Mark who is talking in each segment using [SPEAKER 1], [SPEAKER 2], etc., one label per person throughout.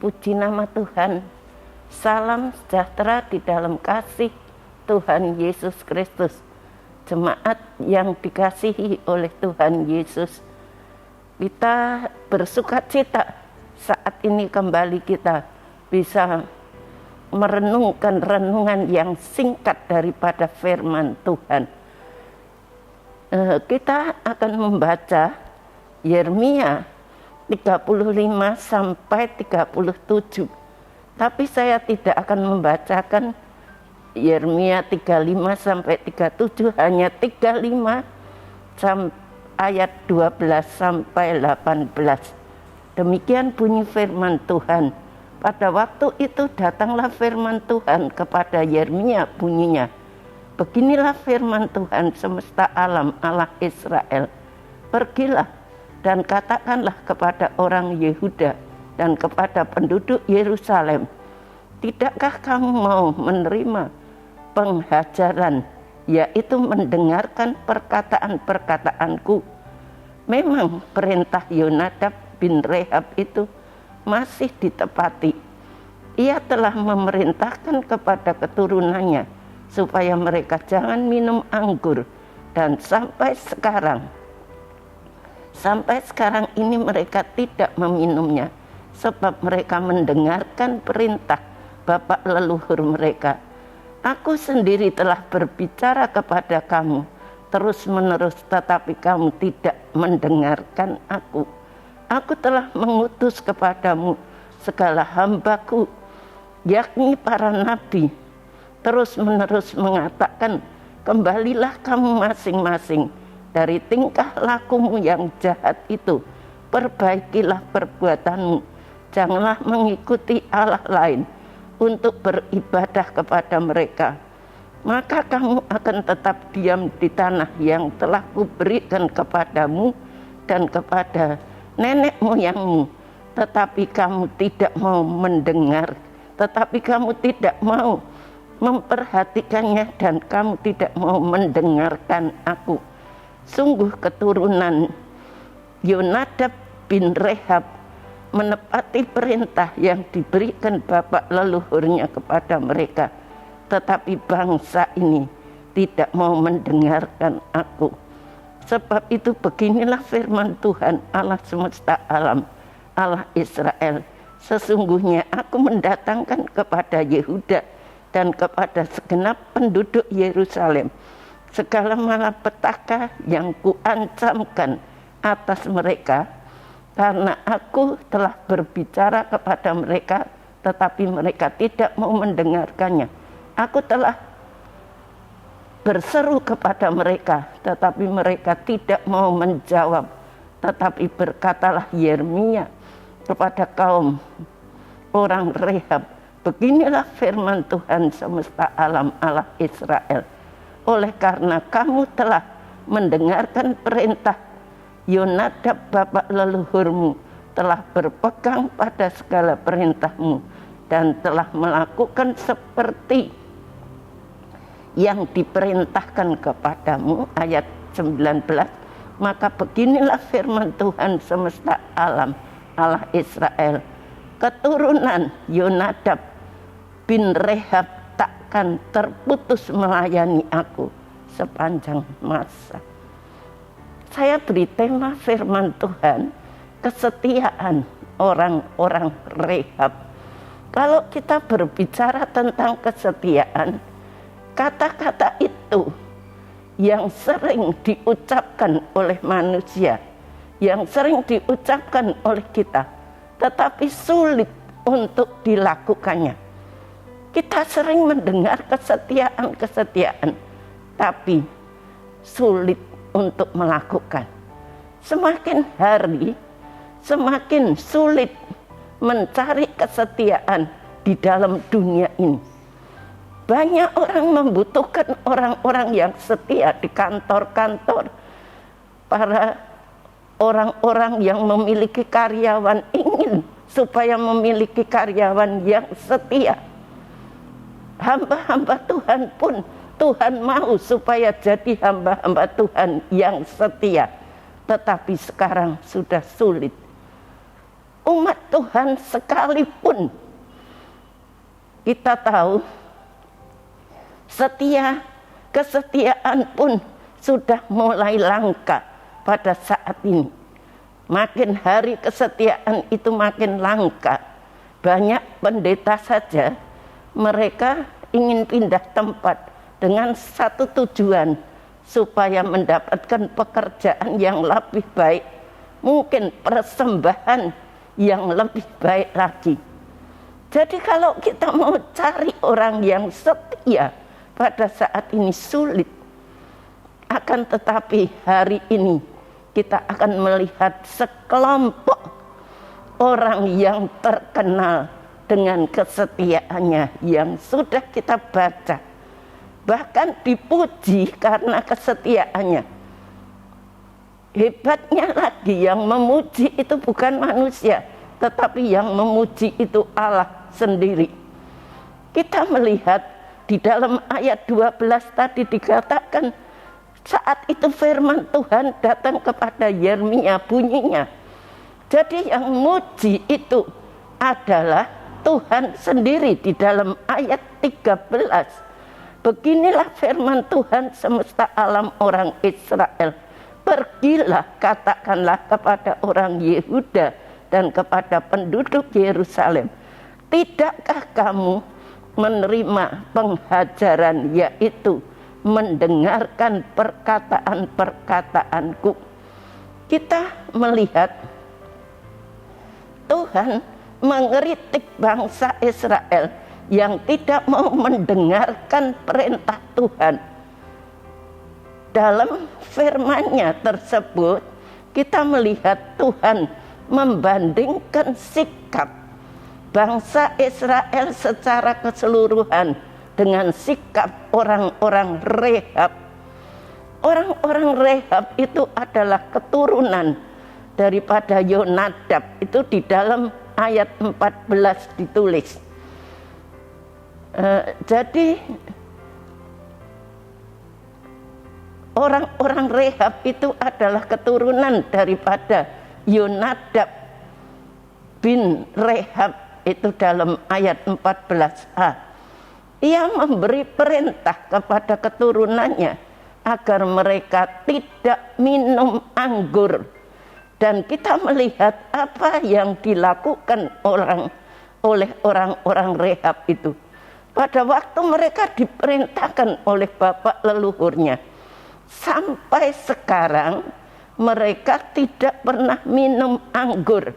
[SPEAKER 1] Puji nama Tuhan. Salam sejahtera di dalam kasih Tuhan Yesus Kristus. Jemaat yang dikasihi oleh Tuhan Yesus, kita bersukacita saat ini kembali kita bisa merenungkan renungan yang singkat daripada firman Tuhan. Kita akan membaca Yeremia 35 sampai 37. Tapi saya tidak akan membacakan Yeremia 35 sampai 37, hanya 35 ayat 12 sampai 18. Demikian bunyi firman Tuhan. Pada waktu itu datanglah firman Tuhan kepada Yeremia, bunyinya, beginilah firman Tuhan semesta alam, Allah Israel. Pergilah dan katakanlah kepada orang Yehuda dan kepada penduduk Yerusalem, tidakkah kamu mau menerima penghajaran, yaitu mendengarkan perkataan-perkataanku? Memang perintah Yonadab bin Rehab itu masih ditepati. Ia telah memerintahkan kepada keturunannya supaya mereka jangan minum anggur, dan sampai sekarang ini mereka tidak meminumnya, sebab mereka mendengarkan perintah bapak leluhur mereka. Aku sendiri telah berbicara kepada kamu terus-menerus, tetapi kamu tidak mendengarkan aku. Aku telah mengutus kepadamu segala hambaku, yakni para nabi, terus-menerus mengatakan, kembalilah kamu masing-masing dari tingkah lakumu yang jahat itu, perbaikilah perbuatanmu, janganlah mengikuti Allah lain untuk beribadah kepada mereka. Maka kamu akan tetap diam di tanah yang telah kuberikan kepadamu dan kepada nenek moyangmu, tetapi kamu tidak mau mendengar, tetapi kamu tidak mau memperhatikannya, dan kamu tidak mau mendengarkan aku. Sungguh keturunan Yonadab bin Rehab menepati perintah yang diberikan bapak leluhurnya kepada mereka, tetapi bangsa ini tidak mau mendengarkan aku. Sebab itu beginilah firman Tuhan Allah semesta alam, Allah Israel, sesungguhnya aku mendatangkan kepada Yehuda dan kepada segenap penduduk Yerusalem segala malapetaka yang kuancamkan atas mereka, karena aku telah berbicara kepada mereka, tetapi mereka tidak mau mendengarkannya. Aku telah berseru kepada mereka, tetapi mereka tidak mau menjawab. Tetapi berkatalah Yeremia kepada kaum orang Rehab, beginilah firman Tuhan semesta alam, Allah Israel. Oleh karena kamu telah mendengarkan perintah Yonadab bapak leluhurmu, telah berpegang pada segala perintahmu, dan telah melakukan seperti yang diperintahkan kepadamu, ayat 19, maka beginilah firman Tuhan semesta alam, Allah Israel, keturunan Yonadab bin Rehab takkan terputus melayani aku sepanjang masa. Saya beri tema firman Tuhan, kesetiaan orang-orang Rehab. Kalau kita berbicara tentang kesetiaan, kata-kata itu yang sering diucapkan oleh manusia, yang sering diucapkan oleh kita, tetapi sulit untuk dilakukannya. Kita sering mendengar kesetiaan, tapi sulit untuk melakukan. Semakin hari, semakin sulit mencari kesetiaan di dalam dunia ini. Banyak orang membutuhkan orang-orang yang setia di kantor-kantor. Para orang-orang yang memiliki karyawan ingin supaya memiliki karyawan yang setia. Hamba-hamba Tuhan pun Tuhan mau supaya jadi hamba-hamba Tuhan yang setia. Tetapi sekarang sudah sulit. umat Tuhan sekalipun kita tahu kesetiaan pun sudah mulai langka pada saat ini. Makin hari kesetiaan itu makin langka. Banyak pendeta saja mereka ingin pindah tempat dengan satu tujuan, supaya mendapatkan pekerjaan yang lebih baik, mungkin persembahan yang lebih baik lagi. Jadi kalau kita mau cari orang yang setia pada saat ini sulit. Akan tetapi hari ini kita akan melihat sekelompok orang yang terkenal dengan kesetiaannya yang sudah kita baca. Bahkan dipuji karena kesetiaannya. Hebatnya lagi, yang memuji itu bukan manusia, tetapi yang memuji itu Allah sendiri. Kita melihat di dalam ayat 12 tadi dikatakan, saat itu firman Tuhan datang kepada Yeremia, bunyinya. Jadi yang muji itu adalah Tuhan sendiri. Di dalam ayat 13, beginilah firman Tuhan semesta alam orang Israel. Pergilah, katakanlah kepada orang Yehuda dan kepada penduduk Yerusalem, tidakkah kamu menerima penghajaran, yaitu mendengarkan perkataan-perkataanku? Kita melihat Tuhan mengkritik bangsa Israel yang tidak mau mendengarkan perintah Tuhan. Dalam firman-Nya tersebut kita melihat Tuhan membandingkan sikap bangsa Israel secara keseluruhan dengan sikap orang-orang Rehab. Orang-orang Rehab itu adalah keturunan daripada Yonadab. Itu di dalam ayat 14 ditulis. Jadi orang-orang Rehab itu adalah keturunan daripada Yonadab bin Rehab. Itu dalam ayat 14a. Ia memberi perintah kepada keturunannya agar mereka tidak minum anggur. Dan kita melihat apa yang dilakukan oleh orang-orang Rehab itu. Pada waktu mereka diperintahkan oleh bapak leluhurnya, sampai sekarang mereka tidak pernah minum anggur.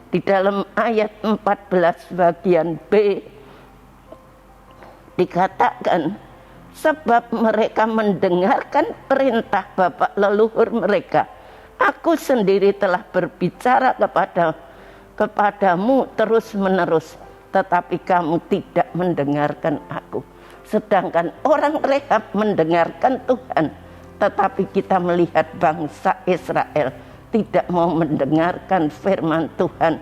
[SPEAKER 1] Di dalam ayat 14 bagian B dikatakan, sebab mereka mendengarkan perintah bapak leluhur mereka. Aku sendiri telah berbicara kepadamu terus menerus, tetapi kamu tidak mendengarkan aku. Sedangkan orang Rehab mendengarkan Tuhan, tetapi kita melihat bangsa Israel tidak mau mendengarkan firman Tuhan.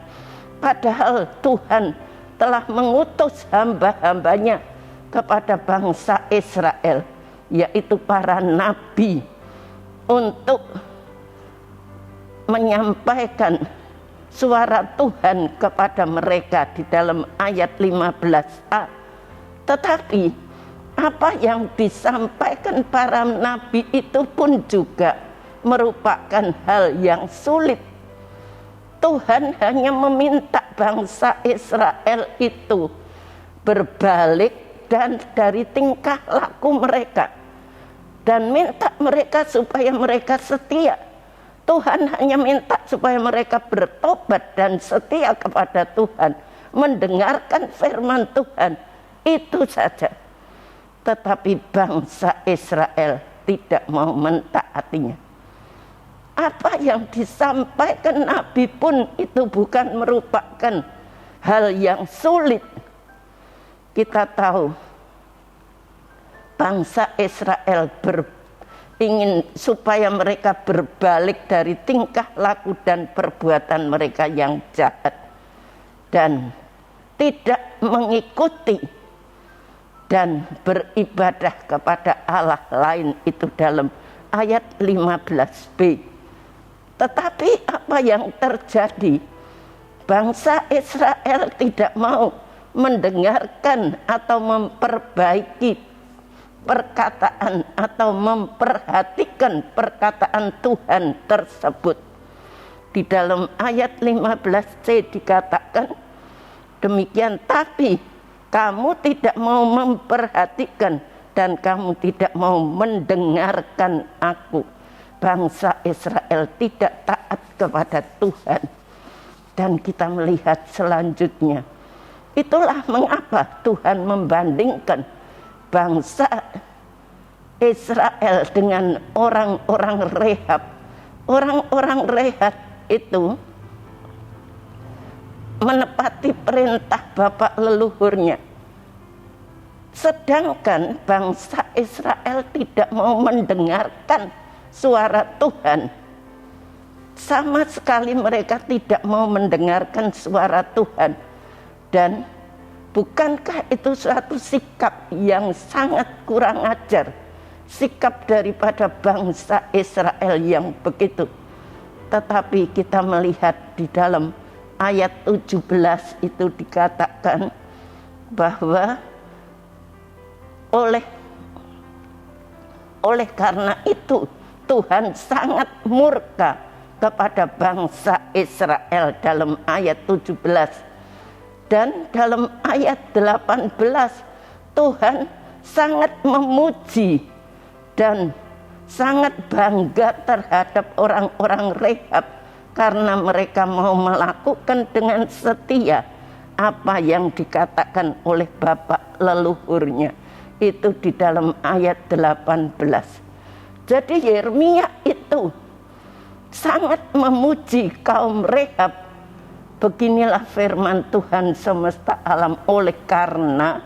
[SPEAKER 1] Padahal Tuhan telah mengutus hamba-hambanya kepada bangsa Israel, yaitu para nabi, untuk menyampaikan suara Tuhan kepada mereka di dalam ayat 15a. Tetapi apa yang disampaikan para nabi itu pun juga merupakan hal yang sulit. Tuhan hanya meminta bangsa Israel itu berbalik dan dari tingkah laku mereka, dan minta mereka supaya mereka setia. Tuhan hanya minta supaya mereka bertobat dan setia kepada Tuhan, mendengarkan firman Tuhan, itu saja. Tetapi bangsa Israel tidak mau mentaatinya. Apa yang disampaikan Nabi pun itu bukan merupakan hal yang sulit. Kita tahu bangsa Israel ingin supaya mereka berbalik dari tingkah laku dan perbuatan mereka yang jahat, dan tidak mengikuti dan beribadah kepada Allah lain. Itu dalam ayat 15b. Tetapi apa yang terjadi bangsa Israel tidak mau mendengarkan atau memperbaiki perkataan atau memperhatikan perkataan Tuhan tersebut. Di dalam ayat 15c dikatakan demikian, tapi kamu tidak mau memperhatikan dan kamu tidak mau mendengarkan aku. Bangsa Israel tidak taat kepada Tuhan. Dan kita melihat selanjutnya, itulah mengapa Tuhan membandingkan bangsa Israel dengan orang-orang Rehab. Orang-orang Rehab itu menepati perintah bapak leluhurnya, sedangkan bangsa Israel tidak mau mendengarkan suara Tuhan. Sama sekali mereka tidak mau mendengarkan suara Tuhan. Dan bukankah itu suatu sikap yang sangat kurang ajar, sikap daripada bangsa Israel yang begitu? Tetapi kita melihat di dalam ayat 17 itu dikatakan bahwa oleh karena itu Tuhan sangat murka kepada bangsa Israel dalam ayat 17. Dan dalam ayat 18 Tuhan sangat memuji dan sangat bangga terhadap orang-orang Rehab karena mereka mau melakukan dengan setia apa yang dikatakan oleh bapak leluhurnya. Itu di dalam ayat 18. Jadi Yeremia itu sangat memuji kaum Rehab. Beginilah firman Tuhan semesta alam, oleh karena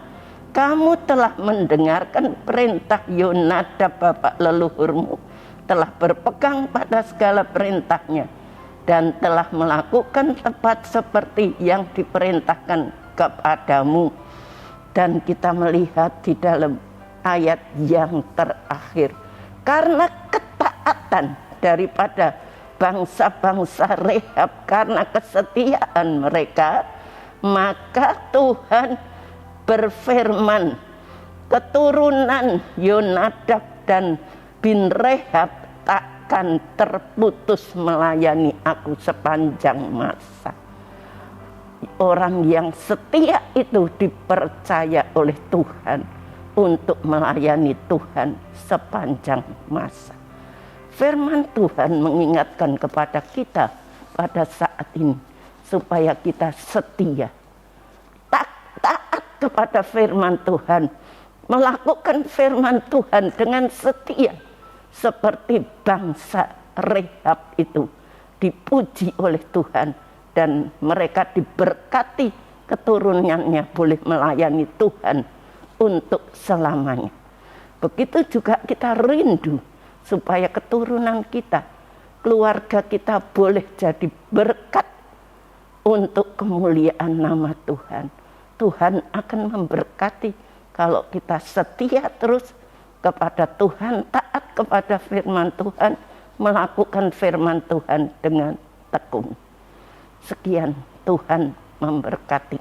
[SPEAKER 1] kamu telah mendengarkan perintah Yonadab bapak leluhurmu, telah berpegang pada segala perintahnya, dan telah melakukan tepat seperti yang diperintahkan kepadamu. Dan kita melihat di dalam ayat yang terakhir, karena ketaatan daripada bangsa-bangsa Rehab, karena kesetiaan mereka, maka Tuhan berfirman, keturunan Yonadab dan bin Rehab takkan terputus melayani aku sepanjang masa. Orang yang setia itu dipercaya oleh Tuhan untuk melayani Tuhan sepanjang masa. Firman Tuhan mengingatkan kepada kita pada saat ini supaya kita setia, taat kepada firman Tuhan, melakukan firman Tuhan dengan setia, seperti bangsa Rehab itu dipuji oleh Tuhan dan mereka diberkati, keturunannya boleh melayani Tuhan untuk selamanya. Begitu juga kita rindu supaya keturunan kita, keluarga kita boleh jadi berkat untuk kemuliaan nama Tuhan. Tuhan akan memberkati kalau kita setia terus kepada Tuhan, taat kepada firman Tuhan, melakukan firman Tuhan dengan tekun. Sekian, Tuhan memberkati.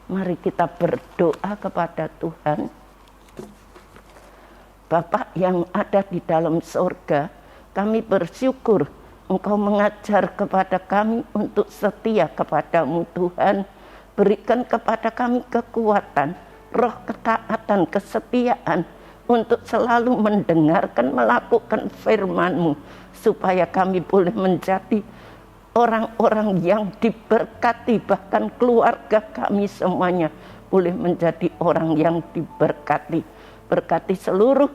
[SPEAKER 1] Mari kita berdoa kepada Tuhan. Bapa yang ada di dalam surga, kami bersyukur Engkau mengajar kepada kami untuk setia kepadamu Tuhan. Berikan kepada kami kekuatan, roh ketaatan, kesetiaan untuk selalu mendengarkan, melakukan firman-Mu, supaya kami boleh menjadi orang-orang yang diberkati, bahkan keluarga kami semuanya boleh menjadi orang yang diberkati. Berkati seluruh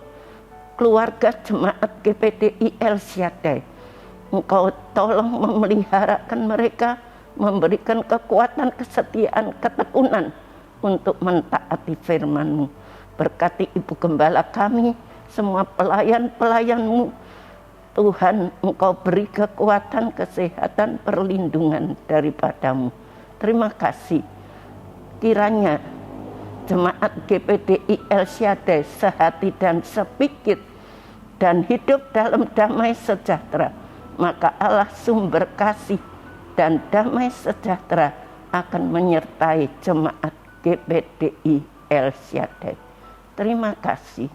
[SPEAKER 1] keluarga jemaat GPDI El Shaddai. Engkau tolong memeliharakan mereka, memberikan kekuatan, kesetiaan, ketekunan untuk mentaati firman-Mu. Berkati Ibu Gembala kami, semua pelayan-pelayan-Mu. Tuhan, Engkau beri kekuatan, kesehatan, perlindungan daripada-Mu. Terima kasih. Kiranya jemaat GPDI El Shaddai sehati dan sepikir dan hidup dalam damai sejahtera. Maka Allah sumber kasih dan damai sejahtera akan menyertai jemaat GBDI El Shaddai. Terima kasih.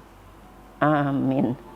[SPEAKER 1] Amin.